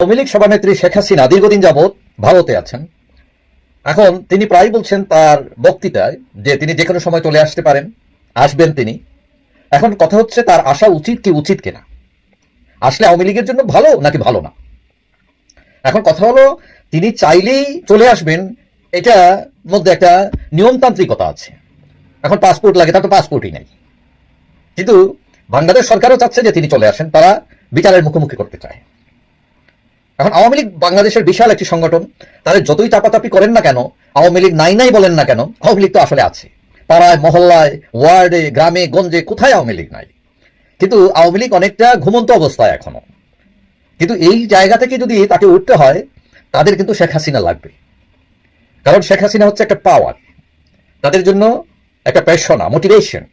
আওয়ামী লীগ সভানেত্রী শেখ হাসিনা দীর্ঘদিন যাবৎ ভারতে আছেন। এখন তিনি প্রায় বলছেন তার বক্তৃতায় যে তিনি যে কোনো সময় চলে আসতে পারেন, আসবেন তিনি। এখন কথা হচ্ছে তার আসা উচিত কি উচিত কিনা, আসলে আওয়ামী লীগের জন্য ভালো নাকি ভালো না। এখন কথা হলো তিনি চাইলেই চলে আসবেন, এটা মধ্যে একটা নিয়মতান্ত্রিকতা আছে। এখন পাসপোর্ট লাগে, তার তো পাসপোর্টই নাই। কিন্তু বাংলাদেশ সরকারও চাচ্ছে যে তিনি চলে আসেন, তারা বিচারের মুখোমুখি করতে চায়। এখন আওয়ামী লীগ বাংলাদেশের বিশাল একটি সংগঠন, তাদের যতই চাপাচাপি করেন না কেন, আওয়ামী লীগ নাই নাই বলেন না কেন, আওয়ামী লীগ তো আসলে আছে। পাড়ায়, মহল্লায়, ওয়ার্ডে, গ্রামে, গঞ্জে কোথায় আওয়ামী লীগ নাই? কিন্তু আওয়ামী লীগ অনেকটা ঘুমন্ত অবস্থায় এখনো। কিন্তু এই জায়গা থেকে যদি তাকে উঠতে হয়, তাদের কিন্তু শেখ হাসিনা লাগবে। কারণ শেখ হাসিনা হচ্ছে একটা পাওয়ার, তাদের জন্য একটা প্রেরণা, মোটিভেশন।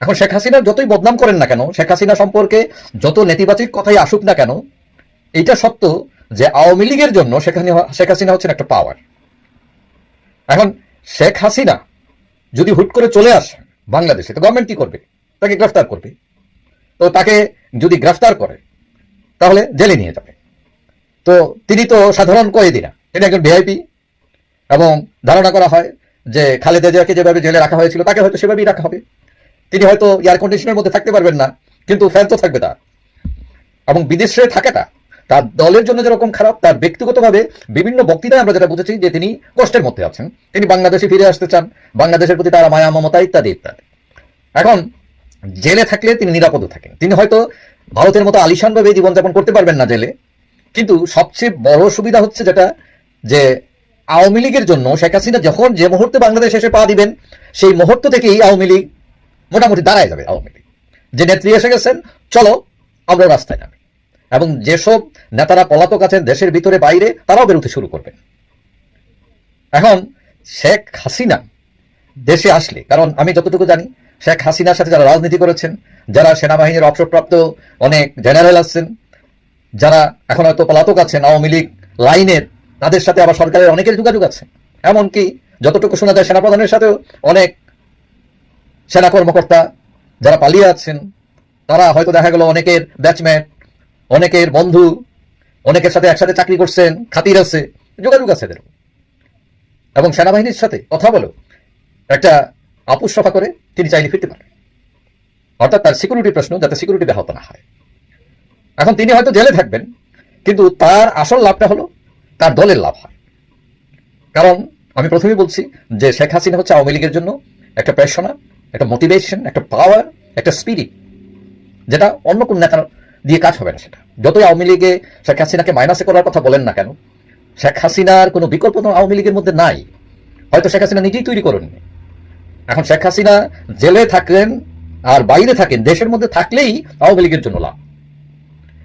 এখন শেখ হাসিনা যতই বদনাম করেন না কেন, শেখ হাসিনা সম্পর্কে যত নেতিবাচক কথাই আসুক না কেন, এইটা সত্য যে আওয়ামী লীগের জন্য শেখ হাসিনা হচ্ছেন একটা পাওয়ার। এখন শেখ হাসিনা যদি হুট করে চলে আসে বাংলাদেশে, তো গভর্নমেন্ট কি করবে? তাকে গ্রেফতার করবে। তো তাকে যদি গ্রেফতার করে তাহলে জেলে নিয়ে যাবে। তো তিনি তো সাধারণ কয়েদি না, তিনি একজন ভিআইপি। এবং ধারণা করা হয় যে খালেদা জিয়াকে যেভাবে জেলে রাখা হয়েছিল তাকে হয়তো সেভাবেই রাখা হবে। তিনি হয়তো এয়ার কন্ডিশনের মধ্যে থাকতে পারবেন না, কিন্তু ফ্যান তো থাকবে তার। এবং বিদেশে থাকাটা তার দলের জন্য যেরকম খারাপ, তার ব্যক্তিগতভাবে বিভিন্ন বক্তৃতায় আমরা যেটা বুঝেছি যে তিনি কষ্টের মধ্যে আছেন, তিনি বাংলাদেশে ফিরে আসতে চান, বাংলাদেশের প্রতি তার মায়া মমতা ইত্যাদি ইত্যাদি। এখন জেলে থাকলে তিনি নিরাপদ থাকেন, তিনি হয়তো ভারতের মতো আলিশানভাবে জীবনযাপন করতে পারবেন না জেলে। কিন্তু সবচেয়ে বড় সুবিধা হচ্ছে যেটা, যে আওয়ামী লীগের জন্য শেখ হাসিনা যখন যে মুহূর্তে বাংলাদেশ এসে পা দিবেন, সেই মুহূর্ত থেকেই আওয়ামী লীগ মোটামুটি দাঁড়ায় যাবে। আওয়ামী লীগ যে নেত্রী এসে গেছেন, চলো আমরা রাস্তায় নামি। এবং যেসব নেতারা পলাতক আছেন দেশের ভিতরে বাইরে, তারাও বেরোতে শুরু করবেন। এখন শেখ হাসিনা দেশে আসলে, কারণ আমি যতটুকু জানি শেখ হাসিনার সাথে যারা রাজনীতি করেছেন, যারা সেনাবাহিনীর অবসরপ্রাপ্ত অনেক জেনারেল আছেন, যারা এখন হয়তো পলাতক আছেন আওয়ামী লীগ লাইনের, তাদের সাথে আবার সরকারের অনেকের যোগাযোগ আছে। এমনকি যতটুকু শোনা যায় সেনাপ্রধানের সাথেও অনেক সেনা কর্মকর্তা যারা পালিয়ে আছেন, তারা হয়তো দেখা গেল অনেকের ব্যাচমেট, অনেকের বন্ধু, অনেকের সাথে একসাথে চাকরি করছেন, খাতির আছে, যোগাযোগ আছে এদের। এবং সেনাবাহিনীর সাথে কথা বলো একটা আপোষ সফা করে তিনি চাইলে ফিরতে পারেন। অর্থাৎ তার সিকিউরিটি প্রশ্ন, যাতে সিকিউরিটি ব্যাহত না হয়। এখন তিনি হয়তো জেলে থাকবেন, কিন্তু তার আসল লাভটা হলো তার দলের লাভ হয়। কারণ আমি প্রথমেই বলছি যে শেখ হাসিনা হচ্ছে আওয়ামী লীগের জন্য একটা প্রেরণা, একটা মোটিভেশন, একটা পাওয়ার, একটা স্পিরিট, যেটা অন্য কোন নেতার দিয়ে কাজ হবে না। সেটা যতই আওয়ামী লীগে শেখ হাসিনাকে মাইনাসে করার কথা বলেন না কেন, শেখ হাসিনার কোনো বিকল্প আওয়ামী লীগের মধ্যে নাই। হয়তো শেখ হাসিনা নিজেই তৈরি করেননি। এখন শেখ হাসিনা জেলে থাকলেন আর বাইরে থাকেন, দেশের মধ্যে থাকলেই আওয়ামী লীগের জন্য লাভ।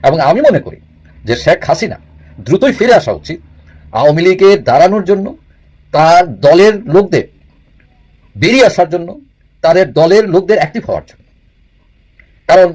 এবং আমি মনে করি যে শেখ হাসিনা দ্রুতই ফিরে আসা উচিত আওয়ামী লীগে দাঁড়ানোর জন্য, তার দলের লোকদের বেরিয়ে আসার জন্য, তাদের দলের লোকদের অ্যাক্টিভ হওয়ার জন্য। কারণ